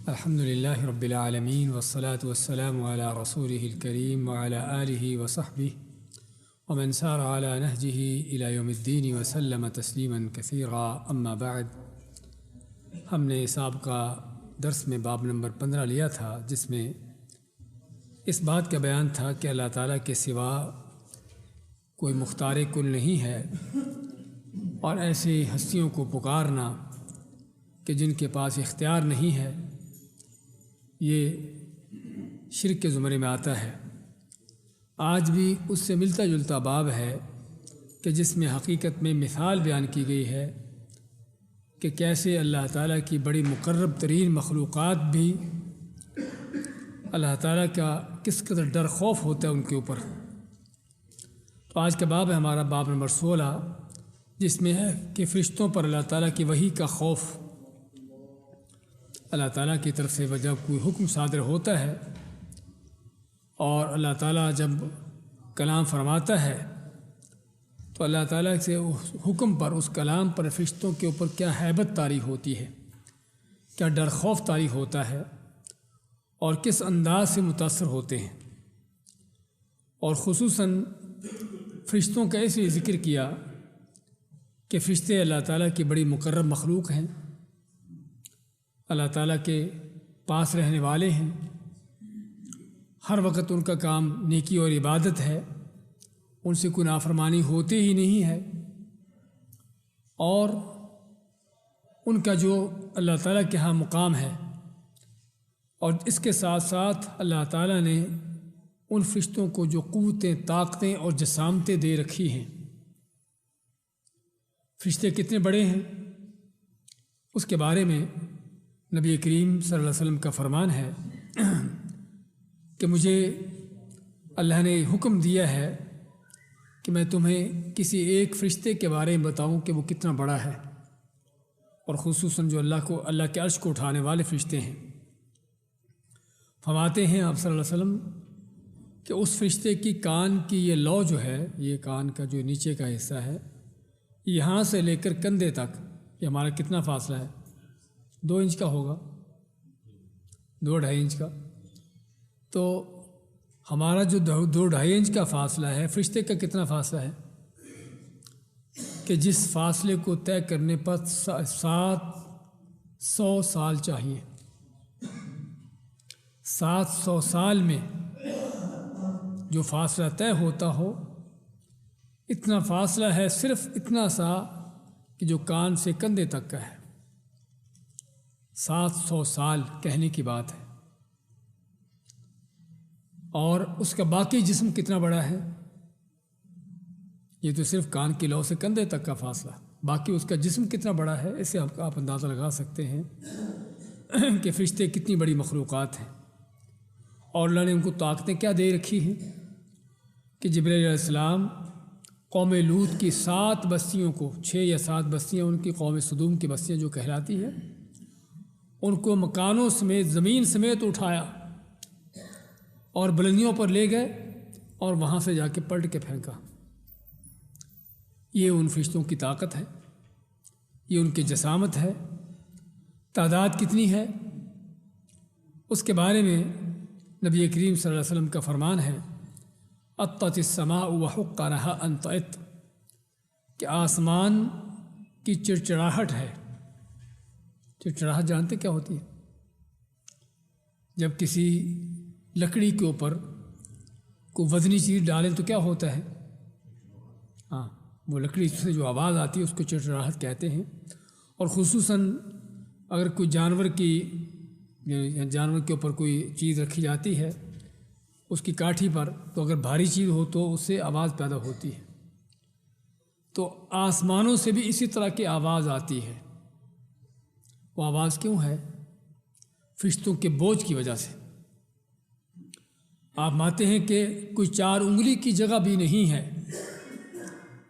الحمدللہ رب العالمین والصلاة والسلام علی رسولہ الکریم وعلی آلہ وصحبہ ومن سار علی نہجہ الی یوم الدین وسلم تسلیما کثیرا اما بعد۔ ہم نے سابقہ درس میں باب نمبر 15 لیا تھا، جس میں اس بات کا بیان تھا کہ اللہ تعالیٰ کے سوا کوئی مختار کل نہیں ہے، اور ایسی ہستیوں کو پکارنا کہ جن کے پاس اختیار نہیں ہے، یہ شرک کے زمرے میں آتا ہے۔ آج بھی اس سے ملتا جلتا باب ہے کہ جس میں حقیقت میں مثال بیان کی گئی ہے کہ کیسے اللہ تعالیٰ کی بڑی مقرب ترین مخلوقات بھی اللہ تعالیٰ کا کس قدر ڈر خوف ہوتا ہے ان کے اوپر۔ تو آج کا باب ہے ہمارا باب نمبر 16، جس میں ہے کہ فرشتوں پر اللہ تعالیٰ کی وحی کا خوف۔ اللہ تعالیٰ کی طرف سے جب کوئی حکم صادر ہوتا ہے اور اللہ تعالیٰ جب کلام فرماتا ہے تو اللہ تعالیٰ سے اس حکم پر، اس کلام پر فرشتوں کے اوپر کیا ہیبت طاری ہوتی ہے، کیا ڈر خوف طاری ہوتا ہے، اور کس انداز سے متاثر ہوتے ہیں۔ اور خصوصاً فرشتوں کا ایسے ذکر کیا کہ فرشتے اللہ تعالیٰ کی بڑی مقرب مخلوق ہیں، اللہ تعالیٰ کے پاس رہنے والے ہیں، ہر وقت ان کا کام نیکی اور عبادت ہے، ان سے کوئی نافرمانی ہوتی ہی نہیں ہے، اور ان کا جو اللہ تعالیٰ کے ہاں مقام ہے، اور اس کے ساتھ ساتھ اللہ تعالیٰ نے ان فرشتوں کو جو قوتیں، طاقتیں اور جسامتیں دے رکھی ہیں۔ فرشتے کتنے بڑے ہیں اس کے بارے میں نبی کریم صلی اللہ علیہ وسلم کا فرمان ہے کہ مجھے اللہ نے حکم دیا ہے کہ میں تمہیں کسی ایک فرشتے کے بارے میں بتاؤں کہ وہ کتنا بڑا ہے، اور خصوصاً جو اللہ کے عرش کو اٹھانے والے فرشتے ہیں۔ فرماتے ہیں آپ صلی اللہ علیہ وسلم کہ اس فرشتے کی کان کی یہ لو جو ہے، یہ کان کا جو نیچے کا حصہ ہے، یہاں سے لے کر کندھے تک یہ ہمارا کتنا فاصلہ ہے؟ 2 انچ کا ہوگا، 2-2.5 انچ کا۔ تو ہمارا جو 2-2.5 انچ کا فاصلہ ہے، فرشتے کا کتنا فاصلہ ہے کہ جس فاصلے کو طے کرنے پر 700 سال چاہیے۔ 700 سال میں جو فاصلہ طے ہوتا ہو، اتنا فاصلہ ہے، صرف اتنا سا کہ جو کان سے کندھے تک کا ہے۔ 700 سال کہنے کی بات ہے، اور اس کا باقی جسم کتنا بڑا ہے؟ یہ تو صرف کان کی لو سے کندھے تک کا فاصلہ، باقی اس کا جسم کتنا بڑا ہے، اسے آپ اندازہ لگا سکتے ہیں کہ فرشتے کتنی بڑی مخلوقات ہیں۔ اور اللہ نے ان کو طاقتیں کیا دے رکھی ہیں کہ جبرائیل علیہ السلام قوم لوط کی 7 بستیوں کو، 6 یا 7 بستیاں ان کی قوم سدوم کی بستیاں جو کہلاتی ہیں، ان کو مکانوں سمیت، زمین سمیت اٹھایا اور بلندیوں پر لے گئے اور وہاں سے جا کے پلٹ کے پھینکا۔ یہ ان فرشتوں کی طاقت ہے، یہ ان کی جسامت ہے۔ تعداد کتنی ہے اس کے بارے میں نبی کریم صلی اللہ علیہ وسلم کا فرمان ہے، اطت السماء وحق لها ان تطئ، کہ آسمان کی چڑچڑاہٹ ہے۔ چڑچڑاہٹ جانتے کیا ہوتی ہے؟ جب کسی لکڑی کے اوپر کوئی وزنی چیز ڈالیں تو کیا ہوتا ہے؟ ہاں، وہ لکڑی سے جو آواز آتی ہے اس کو چڑچڑاہٹ کہتے ہیں۔ اور خصوصاً اگر کوئی جانور کے اوپر کوئی چیز رکھی جاتی ہے اس کی کاٹھی پر، تو اگر بھاری چیز ہو تو اس سے آواز پیدا ہوتی ہے۔ تو آسمانوں سے بھی اسی طرح کی آواز آتی ہے۔ وہ آواز کیوں ہے؟ فرشتوں کے بوجھ کی وجہ سے۔ آپ مانتے ہیں کہ کوئی 4 انگلی کی جگہ بھی نہیں ہے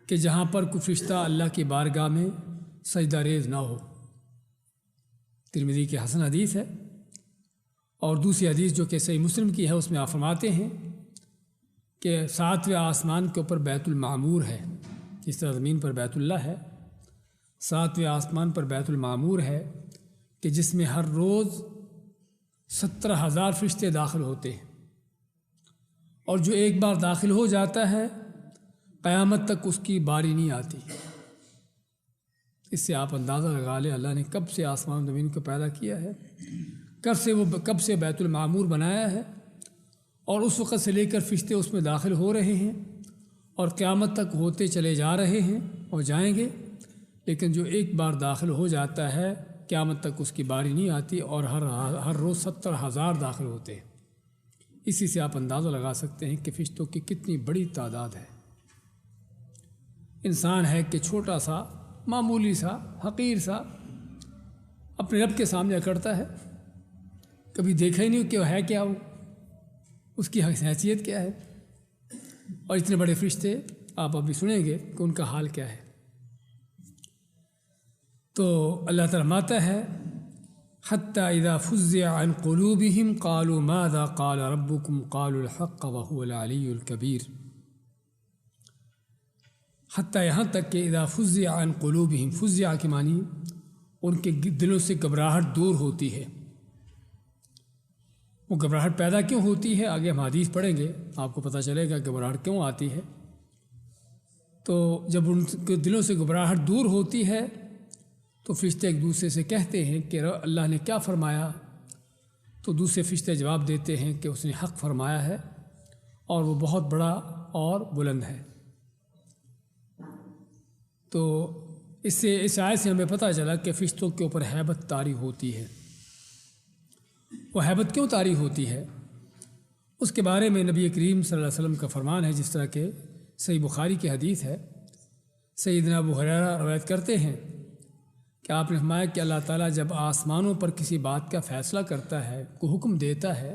کہ جہاں پر کوئی فرشتہ اللہ کی بارگاہ میں سجدہ ریز نہ ہو۔ ترمذی کی حسن حدیث ہے، اور دوسری حدیث جو کہ صحیح مسلم کی ہے، اس میں آپ فرماتے ہیں کہ 7ویں آسمان کے اوپر بیت المعمور ہے، جس طرح زمین پر بیت اللہ ہے، 7ویں آسمان پر بیت المعمور ہے کہ جس میں ہر روز 17,000 فرشتے داخل ہوتے ہیں، اور جو ایک بار داخل ہو جاتا ہے قیامت تک اس کی باری نہیں آتی۔ اس سے آپ اندازہ لگا لیں اللہ نے کب سے آسمان و زمین کو پیدا کیا ہے، کب سے بیت المعمور بنایا ہے، اور اس وقت سے لے کر فرشتے اس میں داخل ہو رہے ہیں اور قیامت تک ہوتے چلے جا رہے ہیں اور جائیں گے، لیکن جو ایک بار داخل ہو جاتا ہے قیامت تک اس کی باری نہیں آتی، اور ہر روز 17,000 داخل ہوتے ہیں۔ اسی سے آپ اندازہ لگا سکتے ہیں کہ فرشتوں کی کتنی بڑی تعداد ہے۔ انسان ہے کہ چھوٹا سا، معمولی سا، حقیر سا، اپنے رب کے سامنے اکڑتا ہے، کبھی دیکھا ہی نہیں کہ وہ ہے کیا، وہ اس کی حیثیت کیا ہے، اور اتنے بڑے فرشتے آپ ابھی سنیں گے کہ ان کا حال کیا ہے۔ تو اللہ تعالیٰ فرماتا ہے حتیٰ اذا فزع عن قلوبهم قالوا ماذا قال ربكم قالوا الحق وهو العلی الکبیر، حتیٰ یہاں تک کہ اذا فزع عن قلوبهم، فزع کی معنی ان کے دلوں سے گھبراہٹ دور ہوتی ہے۔ وہ گھبراہٹ پیدا کیوں ہوتی ہے آگے ہم حدیث پڑھیں گے، آپ کو پتہ چلے گا گھبراہٹ کیوں آتی ہے۔ تو جب ان کے دلوں سے گھبراہٹ دور ہوتی ہے تو فرشتے ایک دوسرے سے کہتے ہیں کہ اللہ نے کیا فرمایا، تو دوسرے فرشتے جواب دیتے ہیں کہ اس نے حق فرمایا ہے اور وہ بہت بڑا اور بلند ہے۔ تو اس آیت سے ہمیں پتہ چلا کہ فرشتوں کے اوپر ہیبت طاری ہوتی ہے۔ وہ ہیبت کیوں طاری ہوتی ہے، اس کے بارے میں نبی کریم صلی اللہ علیہ وسلم کا فرمان ہے، جس طرح کہ صحیح بخاری کی حدیث ہے۔ سیدنا ابو ہریرہ روایت کرتے ہیں کہ آپ نے فرمایا کہ اللہ تعالیٰ جب آسمانوں پر کسی بات کا فیصلہ کرتا ہے، کوئی حکم دیتا ہے،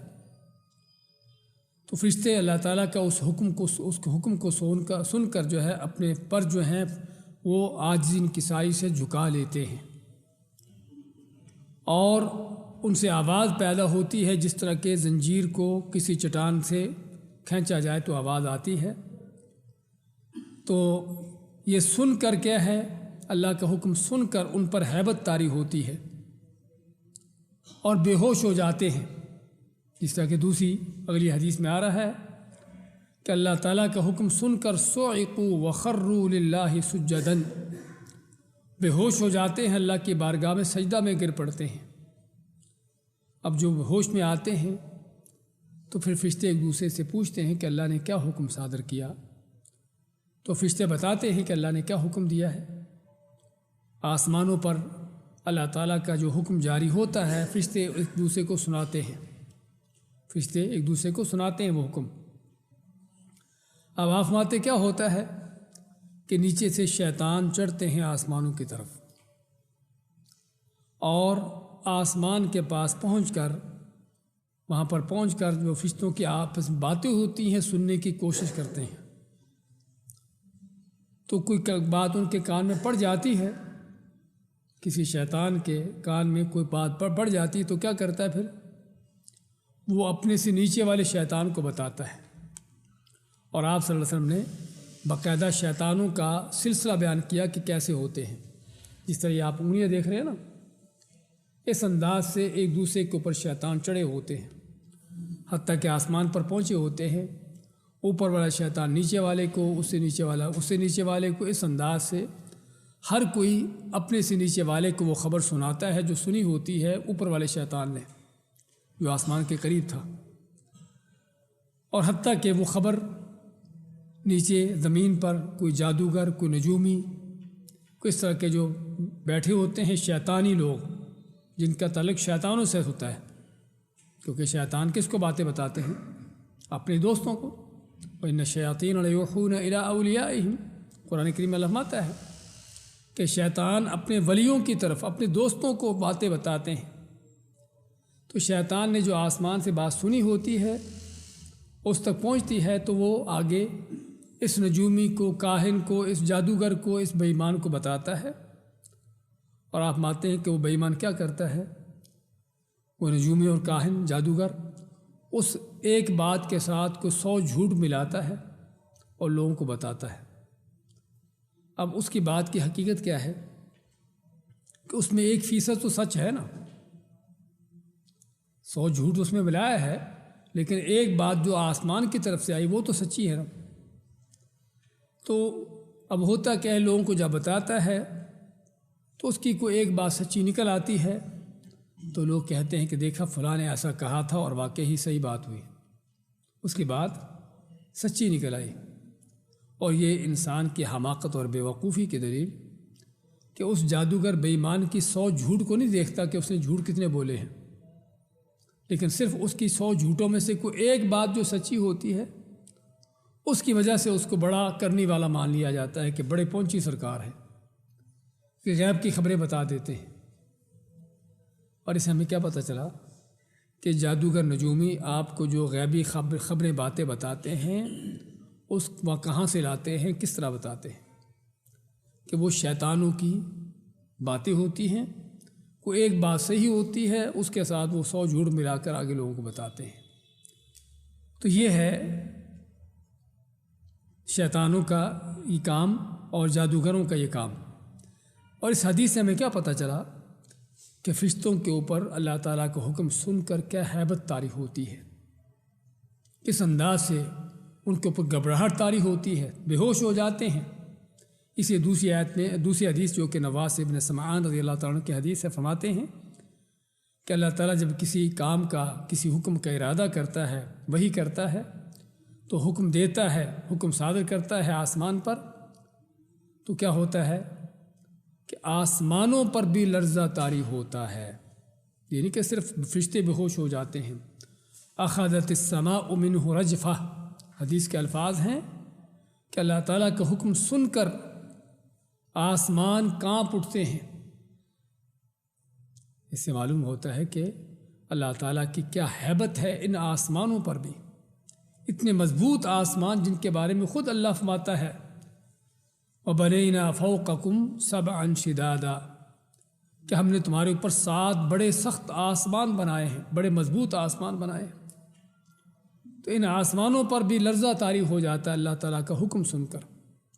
تو فرشتے اللہ تعالیٰ کا اس حکم کو سن کر جو ہے اپنے پر جو ہیں وہ عاجزی انکساری سے جھکا لیتے ہیں، اور ان سے آواز پیدا ہوتی ہے جس طرح کہ زنجیر کو کسی چٹان سے کھینچا جائے تو آواز آتی ہے۔ تو یہ سن کر کیا ہے، اللہ کا حکم سن کر ان پر ہیبت طاری ہوتی ہے اور بے ہوش ہو جاتے ہیں، جس طرح کہ دوسری اگلی حدیث میں آ رہا ہے کہ اللہ تعالیٰ کا حکم سن کر صعقوا وخروا للہ سجدا، بے ہوش ہو جاتے ہیں، اللہ کی بارگاہ میں سجدہ میں گر پڑتے ہیں۔ اب جو ہوش میں آتے ہیں تو پھر فرشتے ایک دوسرے سے پوچھتے ہیں کہ اللہ نے کیا حکم صادر کیا، تو فرشتے بتاتے ہیں کہ اللہ نے کیا حکم دیا ہے۔ آسمانوں پر اللہ تعالیٰ کا جو حکم جاری ہوتا ہے فرشتے ایک دوسرے کو سناتے ہیں، فرشتے ایک دوسرے کو سناتے ہیں وہ حکم۔ اب آفماتے کیا ہوتا ہے کہ نیچے سے شیطان چڑھتے ہیں آسمانوں کی طرف، اور آسمان کے پاس پہنچ کر وہاں پر پہنچ کر جو فرشتوں کی آپس میں باتیں ہوتی ہیں سننے کی کوشش کرتے ہیں۔ تو کوئی بات ان کے کان میں پڑ جاتی ہے، کسی شیطان کے کان میں کوئی بات پڑ جاتی ہے تو کیا کرتا ہے، پھر وہ اپنے سے نیچے والے شیطان کو بتاتا ہے، اور آپ صلی اللہ علیہ وسلم نے باقاعدہ شیطانوں کا سلسلہ بیان کیا کہ کیسے ہوتے ہیں۔ جس طرح یہ آپ انگلیاں دیکھ رہے ہیں نا، اس انداز سے ایک دوسرے کے اوپر شیطان چڑھے ہوتے ہیں، حتیٰ کہ آسمان پر پہنچے ہوتے ہیں، اوپر والا شیطان نیچے والے کو، اس سے نیچے والا اس سے نیچے والے کو، اس انداز سے ہر کوئی اپنے سے نیچے والے کو وہ خبر سناتا ہے جو سنی ہوتی ہے اوپر والے شیطان نے جو آسمان کے قریب تھا، اور حتیٰ کہ وہ خبر نیچے زمین پر کوئی جادوگر، کوئی نجومی، کوئی اس طرح کے جو بیٹھے ہوتے ہیں شیطانی لوگ جن کا تعلق شیطانوں سے ہوتا ہے، کیونکہ شیطان کس کو باتیں بتاتے ہیں، اپنے دوستوں کو۔ وَإِنَّ الشَّيَاطِينَ لَيُوحُونَ إِلَىٰ أَوْلِيَائِهِمْ، قرآن کریم میں فرماتا ہے کہ شیطان اپنے ولیوں کی طرف اپنے دوستوں کو باتیں بتاتے ہیں۔ تو شیطان نے جو آسمان سے بات سنی ہوتی ہے اس تک پہنچتی ہے تو وہ آگے اس نجومی کو، کاہن کو، اس جادوگر کو، اس بے ایمان کو بتاتا ہے، اور آپ مانتے ہیں کہ وہ بے ایمان کیا کرتا ہے، وہ نجومی اور کاہن جادوگر اس ایک بات کے ساتھ کو 100 جھوٹ ملاتا ہے اور لوگوں کو بتاتا ہے۔ اب اس کی بات کی حقیقت کیا ہے کہ اس میں 1% تو سچ ہے نا، 100 جھوٹ اس میں ملایا ہے، لیکن ایک بات جو آسمان کی طرف سے آئی وہ تو سچی ہے نا۔ تو اب ہوتا کیا ہے، لوگوں کو جب بتاتا ہے تو اس کی کوئی ایک بات سچی نکل آتی ہے، تو لوگ کہتے ہیں کہ دیکھا فلاں نے ایسا کہا تھا اور واقعی ہی صحیح بات ہوئی، اس کی بات سچی نکل آئی۔ اور یہ انسان کی حماقت اور بے وقوفی کی دلیل کہ اس جادوگر بے ایمان کی 100 جھوٹ کو نہیں دیکھتا کہ اس نے جھوٹ کتنے بولے ہیں، لیکن صرف اس کی 100 جھوٹوں میں سے کوئی ایک بات جو سچی ہوتی ہے، اس کی وجہ سے اس کو بڑا کرنے والا مان لیا جاتا ہے کہ بڑے پہنچی سرکار ہے، کہ غیب کی خبریں بتا دیتے ہیں۔ اور اسے ہمیں کیا پتہ چلا کہ جادوگر نجومی آپ کو جو غیبی خبریں باتیں بتاتے ہیں، اس وہ کہاں سے لاتے ہیں، کس طرح بتاتے ہیں، کہ وہ شیطانوں کی باتیں ہوتی ہیں، کوئی ایک بات صحیح ہوتی ہے، اس کے ساتھ وہ 100 جھوٹ ملا کر آگے لوگوں کو بتاتے ہیں۔ تو یہ ہے شیطانوں کا یہ کام اور جادوگروں کا یہ کام۔ اور اس حدیث سے ہمیں کیا پتہ چلا کہ فرشتوں کے اوپر اللہ تعالیٰ کا حکم سن کر کیا ہیبت طاری ہوتی ہے، کس انداز سے ان کے اوپر گھبراہٹ طاری ہوتی ہے، بے ہوش ہو جاتے ہیں۔ اسی دوسری آیت میں دوسری حدیث جو کہ نواس ابن سمعان رضی اللہ تعالیٰ عنہ کی حدیث سے فرماتے ہیں کہ اللہ تعالیٰ جب کسی کام کا، کسی حکم کا ارادہ کرتا ہے، وہی کرتا ہے، تو حکم دیتا ہے، حکم صادر کرتا ہے آسمان پر، تو کیا ہوتا ہے کہ آسمانوں پر بھی لرزہ طاری ہوتا ہے، یعنی کہ صرف فرشتے بے ہوش ہو جاتے ہیں۔ اخذت السماء منہ رجفہ، حدیث کے الفاظ ہیں کہ اللہ تعالیٰ کا حکم سن کر آسمان کانپ اٹھتے ہیں۔ اس سے معلوم ہوتا ہے کہ اللہ تعالیٰ کی کیا ہیبت ہے ان آسمانوں پر بھی، اتنے مضبوط آسمان جن کے بارے میں خود اللہ فرماتا ہے وَبَنَيْنَا فَوْقَكُمْ سَبْعًا شِدَادًا، کہ ہم نے تمہارے اوپر 7 بڑے سخت آسمان بنائے ہیں، بڑے مضبوط آسمان بنائے ہیں۔ تو ان آسمانوں پر بھی لرزہ طاری ہو جاتا ہے اللہ تعالیٰ کا حکم سن کر،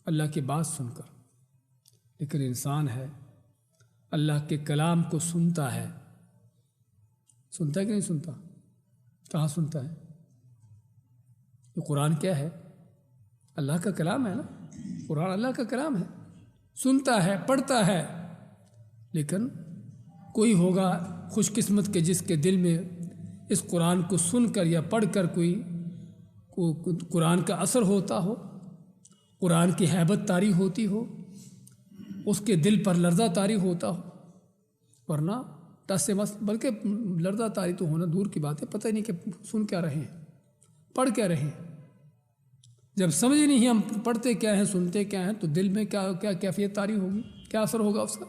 اللہ کی بات سن کر۔ لیکن انسان ہے اللہ کے کلام کو سنتا ہے کہ نہیں سنتا؟ کہاں سنتا ہے؟ یہ قرآن کیا ہے؟ اللہ کا کلام ہے نا، قرآن اللہ کا کلام ہے، سنتا ہے، پڑھتا ہے، لیکن کوئی ہوگا خوش قسمت کے جس کے دل میں اس قرآن کو سن کر یا پڑھ کر کوئی قرآن کا اثر ہوتا ہو، قرآن کی ہیبت طاری ہوتی ہو، اس کے دل پر لرزہ طاری ہوتا ہو، ورنہ ٹس سے مس، بلکہ لرزہ طاری تو ہونا دور کی بات ہے، پتہ ہی نہیں کہ سن کیا رہے ہیں، پڑھ کیا رہے ہیں۔ جب سمجھ نہیں ہم پڑھتے کیا ہیں، سنتے کیا ہیں، تو دل میں کیا کیفیت طاری ہوگی، کیا اثر ہوگا اس کا۔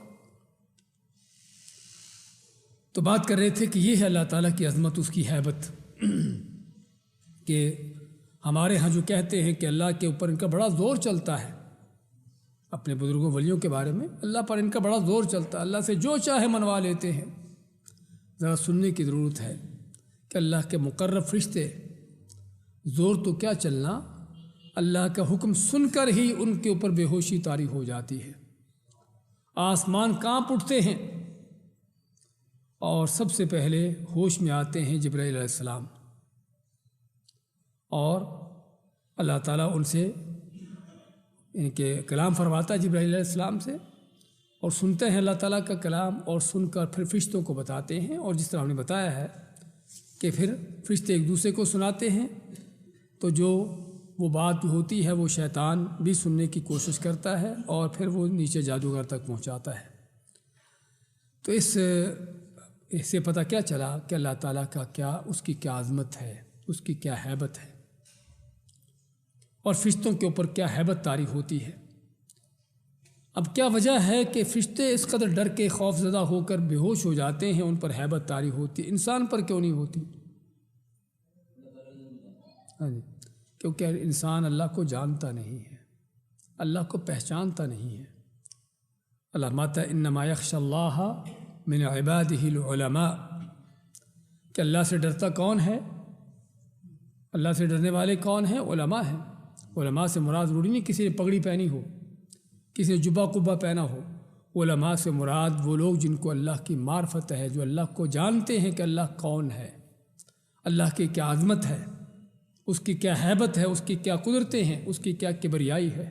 تو بات کر رہے تھے کہ یہ ہے اللہ تعالیٰ کی عظمت، اس کی ہیبت، کہ ہمارے ہاں جو کہتے ہیں کہ اللہ کے اوپر ان کا بڑا زور چلتا ہے، اپنے بزرگوں ولیوں کے بارے میں اللہ پر ان کا بڑا زور چلتا ہے، اللہ سے جو چاہے منوا لیتے ہیں۔ ذرا سننے کی ضرورت ہے کہ اللہ کے مقرب فرشتے، زور تو کیا چلنا، اللہ کا حکم سن کر ہی ان کے اوپر بے ہوشی طاری ہو جاتی ہے، آسمان کانپ اٹھتے ہیں، اور سب سے پہلے ہوش میں آتے ہیں جبرائیل علیہ السلام، اور اللہ تعالیٰ ان سے ان کے کلام فرماتا ہے جبرائیل علیہ السلام سے، اور سنتے ہیں اللہ تعالیٰ کا کلام، اور سن کر پھر فرشتوں کو بتاتے ہیں، اور جس طرح ہم نے بتایا ہے کہ پھر فرشتے ایک دوسرے کو سناتے ہیں، تو جو وہ بات ہوتی ہے وہ شیطان بھی سننے کی کوشش کرتا ہے، اور پھر وہ نیچے جادوگر تک پہنچاتا ہے۔ تو اس سے پتہ کیا چلا کہ اللہ تعالیٰ کا کیا، اس کی کیا عظمت ہے، اس کی کیا ہیبت ہے، اور فرشتوں کے اوپر کیا ہیبت طاری ہوتی ہے۔ اب کیا وجہ ہے کہ فرشتے اس قدر ڈر کے خوف زدہ ہو کر بے ہوش ہو جاتے ہیں، ان پر ہیبت طاری ہوتی، انسان پر کیوں نہیں ہوتی؟ ہاں جی، کیونکہ انسان اللہ کو جانتا نہیں ہے، اللہ کو پہچانتا نہیں ہے۔ اللہ ماتا انما یخشی اللہ من عبادہ العلماء، کہ اللہ سے ڈرتا کون ہے، اللہ سے ڈرنے والے کون ہیں؟ علماء ہیں۔ علماء سے مراد ضروری نہیں کسی نے پگڑی پہنی ہو، کسی نے جبہ قبہ پہنا ہو، علماء سے مراد وہ لوگ جن کو اللہ کی معرفت ہے، جو اللہ کو جانتے ہیں کہ اللہ کون ہے، اللہ کی کیا عظمت ہے، اس کی کیا ہیبت ہے، اس کی کیا قدرتیں ہیں، اس کی کیا کبریائی ہے۔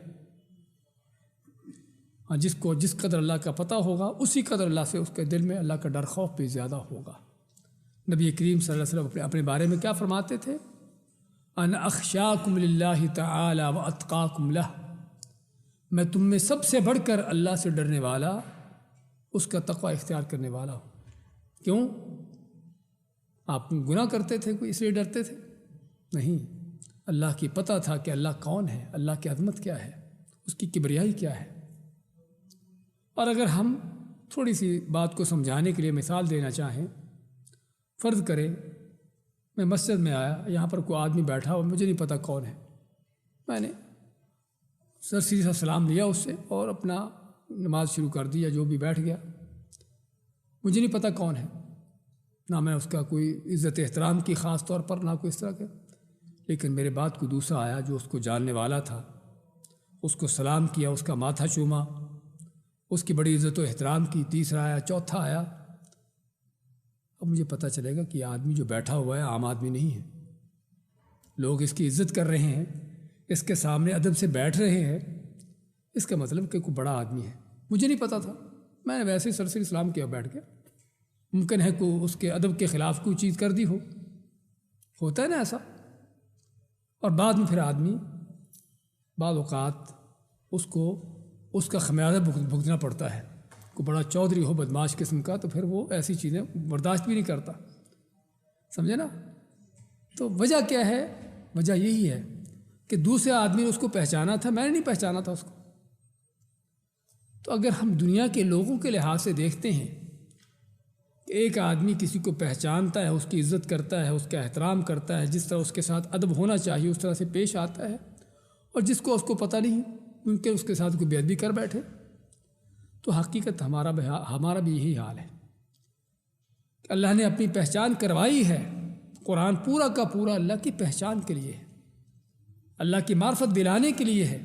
جس کو جس قدر اللہ کا پتہ ہوگا اسی قدر اللہ سے اس کے دل میں اللہ کا ڈر خوف بھی زیادہ ہوگا۔ نبی کریم صلی اللہ علیہ وسلم اپنے بارے میں کیا فرماتے تھے؟ ان اخشاکم للہ تعالی و اتقاکم لہ، میں تم میں سب سے بڑھ کر اللہ سے ڈرنے والا، اس کا تقوی اختیار کرنے والا ہوں۔ کیوں؟ آپ گناہ کرتے تھے کوئی اس لیے ڈرتے تھے؟ نہیں، اللہ کی پتہ تھا کہ اللہ کون ہے، اللہ کی عظمت کیا ہے، اس کی کبریائی کیا ہے۔ اور اگر ہم تھوڑی سی بات کو سمجھانے کے لیے مثال دینا چاہیں، فرض کریں میں مسجد میں آیا، یہاں پر کوئی آدمی بیٹھا ہوا، مجھے نہیں پتہ کون ہے، میں نے سرسری سا سلام لیا اس سے اور اپنا نماز شروع کر دی، یا جو بھی بیٹھ گیا، مجھے نہیں پتہ کون ہے، نہ میں اس کا کوئی عزت احترام کی خاص طور پر، نہ کوئی اس طرح کا، لیکن میرے بعد کوئی دوسرا آیا جو اس کو جاننے والا تھا، اس کو سلام کیا، اس کا ماتھا چوما، اس کی بڑی عزت و احترام کی، تیسرا آیا، چوتھا آیا، اب مجھے پتہ چلے گا کہ یہ آدمی جو بیٹھا ہوا ہے عام آدمی نہیں ہے، لوگ اس کی عزت کر رہے ہیں، اس کے سامنے ادب سے بیٹھ رہے ہیں، اس کا مطلب کہ کوئی بڑا آدمی ہے۔ مجھے نہیں پتہ تھا، میں نے ویسے ہی سرسری سلام کیا، بیٹھ گیا، ممکن ہے کوئی اس کے ادب کے خلاف کوئی چیز کر دی ہو، ہوتا ہے نا ایسا۔ اور بعد میں پھر آدمی بعض اوقات اس کو اس کا خمیازہ بھگتنا پڑتا ہے، کوئی بڑا چودھری ہو بدماش قسم کا، تو پھر وہ ایسی چیزیں برداشت بھی نہیں کرتا، سمجھے نا۔ تو وجہ کیا ہے؟ وجہ یہی ہے کہ دوسرے آدمی نے اس کو پہچانا تھا، میں نے نہیں پہچانا تھا اس کو۔ تو اگر ہم دنیا کے لوگوں کے لحاظ سے دیکھتے ہیں کہ ایک آدمی کسی کو پہچانتا ہے، اس کی عزت کرتا ہے، اس کا احترام کرتا ہے، جس طرح اس کے ساتھ ادب ہونا چاہیے اس طرح سے پیش آتا ہے، اور جس کو اس کو پتہ نہیں کیونکہ اس کے ساتھ کوئی بے ادبی کر بیٹھے، تو حقیقت ہمارا بھی یہی حال ہے کہ اللہ نے اپنی پہچان کروائی ہے۔ قرآن پورا کا پورا اللہ کی پہچان کے لیے ہے، اللہ کی معرفت دلانے کے لیے ہے۔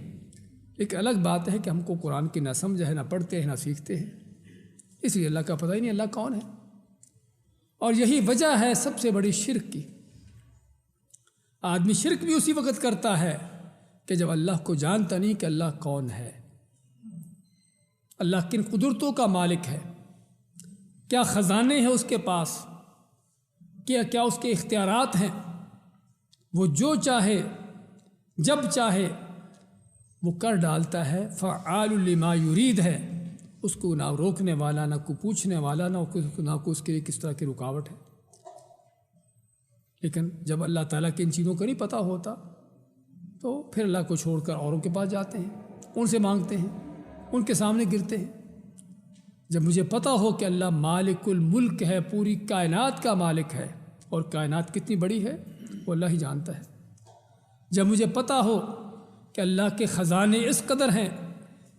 ایک الگ بات ہے کہ ہم کو قرآن کی نہ سمجھ ہے، نہ پڑھتے ہیں، نہ سیکھتے ہیں، اس لیے اللہ کا پتہ ہی نہیں اللہ کون ہے۔ اور یہی وجہ ہے سب سے بڑی شرک کی۔ آدمی شرک بھی اسی وقت کرتا ہے کہ جب اللہ کو جانتا نہیں کہ اللہ کون ہے، اللہ کن قدرتوں کا مالک ہے، کیا خزانے ہیں اس کے پاس، کیا اس کے اختیارات ہیں، وہ جو چاہے جب چاہے وہ کر ڈالتا ہے، فعال لما یرید ہے، اس کو نہ روکنے والا، نہ کوئی پوچھنے والا، نہ کوئی اس کے لیے کس طرح کی رکاوٹ ہے۔ لیکن جب اللہ تعالیٰ کی ان چیزوں کا نہیں پتہ ہوتا تو پھر اللہ کو چھوڑ کر اوروں کے پاس جاتے ہیں، ان سے مانگتے ہیں، ان کے سامنے گرتے ہیں۔ جب مجھے پتہ ہو کہ اللہ مالک الملک ہے، پوری کائنات کا مالک ہے، اور کائنات کتنی بڑی ہے وہ اللہ ہی جانتا ہے، جب مجھے پتہ ہو کہ اللہ کے خزانے اس قدر ہیں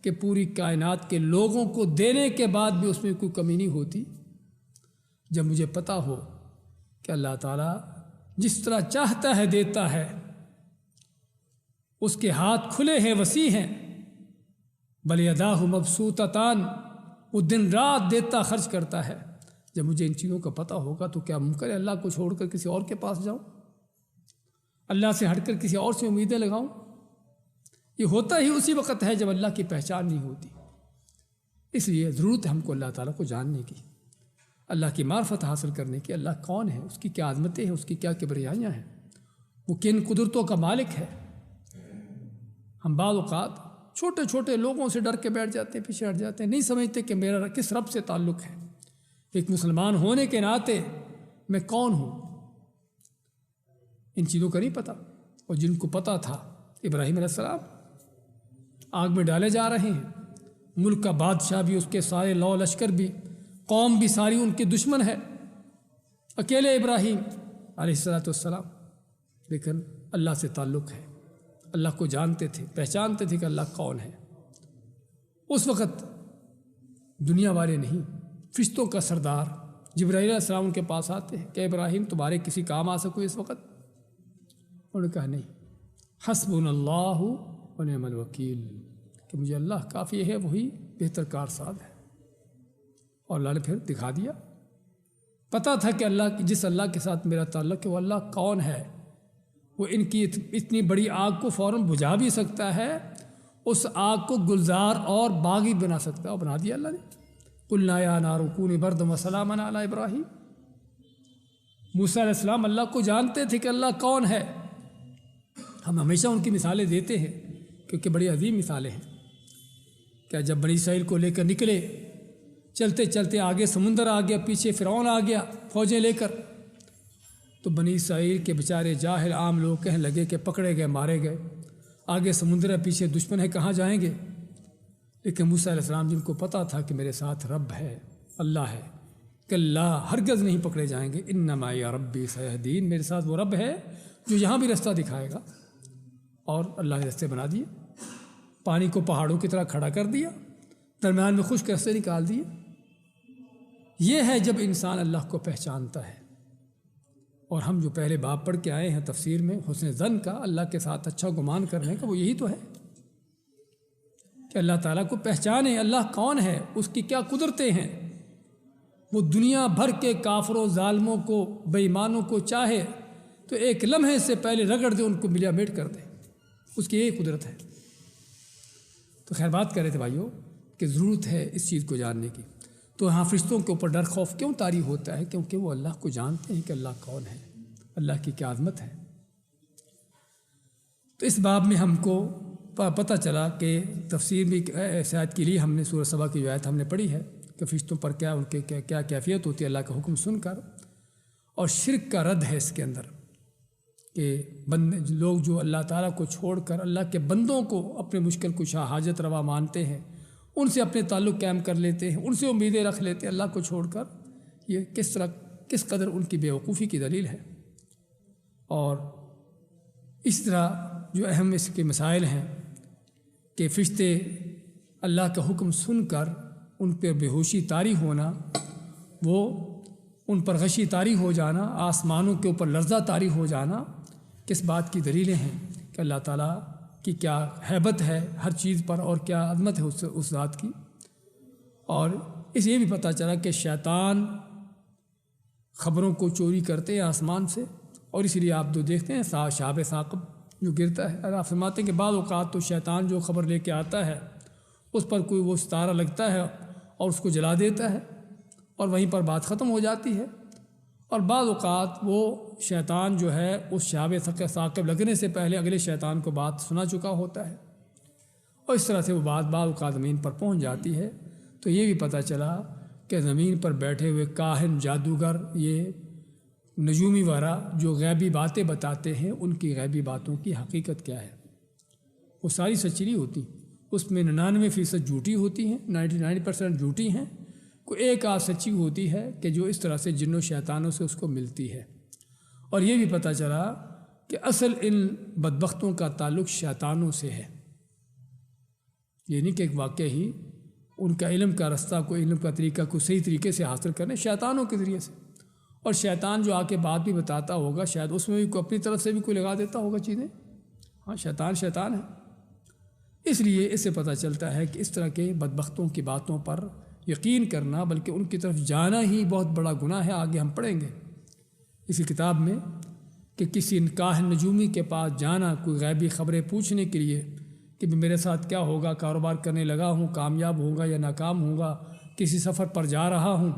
کہ پوری کائنات کے لوگوں کو دینے کے بعد بھی اس میں کوئی کمی نہیں ہوتی، جب مجھے پتہ ہو کہ اللہ تعالیٰ جس طرح چاہتا ہے دیتا ہے، اس کے ہاتھ کھلے ہیں، وسیع ہیں، بل یداہ مبسوطتان، وہ دن رات دیتا خرچ کرتا ہے، جب مجھے ان چیزوں کا پتہ ہوگا تو کیا ممکن ہے اللہ کو چھوڑ کر کسی اور کے پاس جاؤں، اللہ سے ہٹ کر کسی اور سے امیدیں لگاؤں؟ یہ ہوتا ہی اسی وقت ہے جب اللہ کی پہچان نہیں ہوتی۔ اس لیے ضرورت ہے ہم کو اللہ تعالیٰ کو جاننے کی، اللہ کی معرفت حاصل کرنے کی، اللہ کون ہے، اس کی کیا عظمتیں ہیں، اس کی کیا کبریائیاں ہیں، وہ کن قدرتوں کا مالک ہے۔ ہم بعض اوقات چھوٹے چھوٹے لوگوں سے ڈر کے بیٹھ جاتے ہیں، پیچھے ہٹ جاتے ہیں، نہیں سمجھتے کہ میرا کس رب سے تعلق ہے، ایک مسلمان ہونے کے ناطے میں کون ہوں۔ ان چیزوں کا نہیں پتہ، اور جن کو پتہ تھا، ابراہیم علیہ السلام آگ میں ڈالے جا رہے ہیں، ملک کا بادشاہ بھی، اس کے سارے لو لشکر بھی، قوم بھی ساری ان کے دشمن ہے، اکیلے ابراہیم علیہ السلام، لیکن اللہ سے تعلق ہے، اللہ کو جانتے تھے، پہچانتے تھے کہ اللہ کون ہے۔ اس وقت دنیا والے نہیں، فرشتوں کا سردار جبرائیل علیہ السلام ان کے پاس آتے ہیں کہ ابراہیم تمہارے کسی کام آ سکو اس وقت؟ انہوں نے کہا نہیں، حسبنا اللہ ونعم الوکیل، کہ مجھے اللہ کافی ہے، وہی بہتر کارساز ہے۔ اور اللہ نے پھر دکھا دیا، پتہ تھا کہ جس اللہ کے ساتھ میرا تعلق ہے وہ اللہ کون ہے، وہ ان کی اتنی بڑی آگ کو فوراً بجھا بھی سکتا ہے، اس آگ کو گلزار اور باغی بنا سکتا ہے، اور بنا دیا اللہ نے۔ قُلْنَا يَا نَارُ كُونِي بَرْدًا وَسَلَامًا عَلَىٰ إِبْرَاهِيمَ۔ موسیٰ علیہ السلام اللہ کو جانتے تھے کہ اللہ کون ہے۔ ہم ہمیشہ ان کی مثالیں دیتے ہیں کیونکہ بڑی عظیم مثالیں ہیں۔ کیا جب بنی اسرائیل کو لے کر نکلے، چلتے چلتے آگے سمندر آ گیا، پیچھے فرعون آ گیا فوجیں لے کر، تو بنی اسرائیل کے بیچارے جاہل عام لوگ کہنے لگے کہ پکڑے گئے، مارے گئے، آگے سمندر ہے، پیچھے دشمن ہے، کہاں جائیں گے؟ لیکن موسیٰ علیہ السلام جن کو پتہ تھا کہ میرے ساتھ رب ہے، اللہ ہے، کہ اللہ ہرگز نہیں پکڑے جائیں گے، انما یا ربی سیہدین، میرے ساتھ وہ رب ہے جو یہاں بھی رستہ دکھائے گا، اور اللہ نے رستے بنا دیے، پانی کو پہاڑوں کی طرح کھڑا کر دیا، درمیان میں خشک رستے نکال دیے۔ یہ ہے جب انسان اللہ کو پہچانتا ہے۔ اور ہم جو پہلے باب پڑھ کے آئے ہیں تفسیر میں، حسن ظن کا، اللہ کے ساتھ اچھا گمان کرنے کا، وہ یہی تو ہے کہ اللہ تعالیٰ کو پہچانے، اللہ کون ہے، اس کی کیا قدرتیں ہیں، وہ دنیا بھر کے کافروں، ظالموں کو، بے ایمانوں کو چاہے تو ایک لمحے سے پہلے رگڑ دے، ان کو ملیا میٹ کر دے، اس کی یہی قدرت ہے۔ تو خیر بات کر رہے تھے بھائیوں کہ ضرورت ہے اس چیز کو جاننے کی۔ تو ہاں فرشتوں کے اوپر ڈر خوف کیوں طاری ہوتا ہے؟ کیونکہ وہ اللہ کو جانتے ہیں کہ اللہ کون ہے، اللہ کی کیا عظمت ہے۔ تو اس باب میں ہم کو پتہ چلا کہ تفسیر بھی اس آیت کے لیے ہم نے سورہ سبا کی جو آیت ہم نے پڑھی ہے کہ فرشتوں پر کیا ان کے کیا کیفیت ہوتی ہے اللہ کا حکم سن کر، اور شرک کا رد ہے اس کے اندر کہ لوگ جو اللہ تعالیٰ کو چھوڑ کر اللہ کے بندوں کو اپنے مشکل کشا، حاجت روا مانتے ہیں، ان سے اپنے تعلق قائم کر لیتے ہیں، ان سے امیدیں رکھ لیتے ہیں اللہ کو چھوڑ کر، یہ کس قدر ان کی بیوقوفی کی دلیل ہے۔ اور اس طرح جو اہم اس کے مسائل ہیں کہ فرشتے اللہ کا حکم سن کر ان پہ بے ہوشی طاری ہونا، وہ ان پر غشی طاری ہو جانا، آسمانوں کے اوپر لرزہ طاری ہو جانا، کس بات کی دلیلیں ہیں کہ اللہ تعالیٰ کی کیا ہیبت ہے ہر چیز پر، اور کیا عظمت ہے اس ذات کی۔ اور اس یہ بھی پتہ چلا کہ شیطان خبروں کو چوری کرتے ہیں آسمان سے، اور اس لیے آپ جو دیکھتے ہیں شہاب ثاقب جو گرتا ہے، آپ فرماتے ہیں کہ بعض اوقات تو شیطان جو خبر لے کے آتا ہے اس پر کوئی وہ ستارہ لگتا ہے اور اس کو جلا دیتا ہے، اور وہیں پر بات ختم ہو جاتی ہے۔ اور بعض اوقات وہ شیطان جو ہے اس شہاب ثاقب لگنے سے پہلے اگلے شیطان کو بات سنا چکا ہوتا ہے، اور اس طرح سے وہ بات بعض اوقات زمین پر پہنچ جاتی ہے۔ تو یہ بھی پتہ چلا کہ زمین پر بیٹھے ہوئے کاہن، جادوگر، یہ نجومی وغیرہ جو غیبی باتیں بتاتے ہیں، ان کی غیبی باتوں کی حقیقت کیا ہے؟ وہ ساری سچی نہیں ہوتی، اس میں 99% جھوٹی ہوتی ہیں، 99% جھوٹی ہیں، کوئی ایک آدھ سچی ہوتی ہے کہ جو اس طرح سے جن و شیطانوں سے اس کو ملتی ہے۔ اور یہ بھی پتہ چلا کہ اصل ان بدبختوں کا تعلق شیطانوں سے ہے، یہ نہیں کہ ایک واقع ہی ان کا علم کا رستہ، کوئی علم کا طریقہ کو صحیح طریقے سے حاصل کرنے، شیطانوں کے ذریعے سے۔ اور شیطان جو آ کے بات بھی بتاتا ہوگا، شاید اس میں بھی کوئی اپنی طرف سے بھی کوئی لگا دیتا ہوگا چیزیں۔ ہاں شیطان ہے۔ اس لیے اس سے پتہ چلتا ہے کہ اس طرح کے بدبختوں کی باتوں پر یقین کرنا، بلکہ ان کی طرف جانا ہی بہت بڑا گناہ ہے۔ آگے ہم پڑھیں گے اسی کتاب میں کہ کسی کاہن نجومی کے پاس جانا کوئی غیبی خبریں پوچھنے کے لیے کہ میرے ساتھ کیا ہوگا، کاروبار کرنے لگا ہوں، کامیاب ہوگا یا ناکام ہوگا، کسی سفر پر جا رہا ہوں،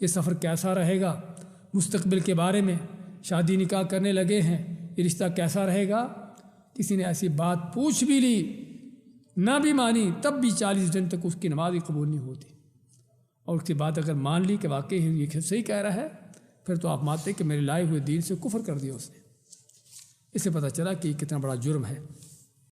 یہ سفر کیسا رہے گا، مستقبل کے بارے میں، شادی نکاح کرنے لگے ہیں، یہ رشتہ کیسا رہے گا۔ کسی نے ایسی بات پوچھ بھی لی، نہ بھی مانی، تب بھی 40 دن تک اس کی نماز قبول نہیں ہوتی، اور اس کی بات اگر مان لی کہ واقعی یہ صحیح کہہ رہا ہے، پھر تو آپ مانتے کہ میرے لائے ہوئے دین سے کفر کر دیا اس نے۔ اس سے پتہ چلا کہ یہ کتنا بڑا جرم ہے۔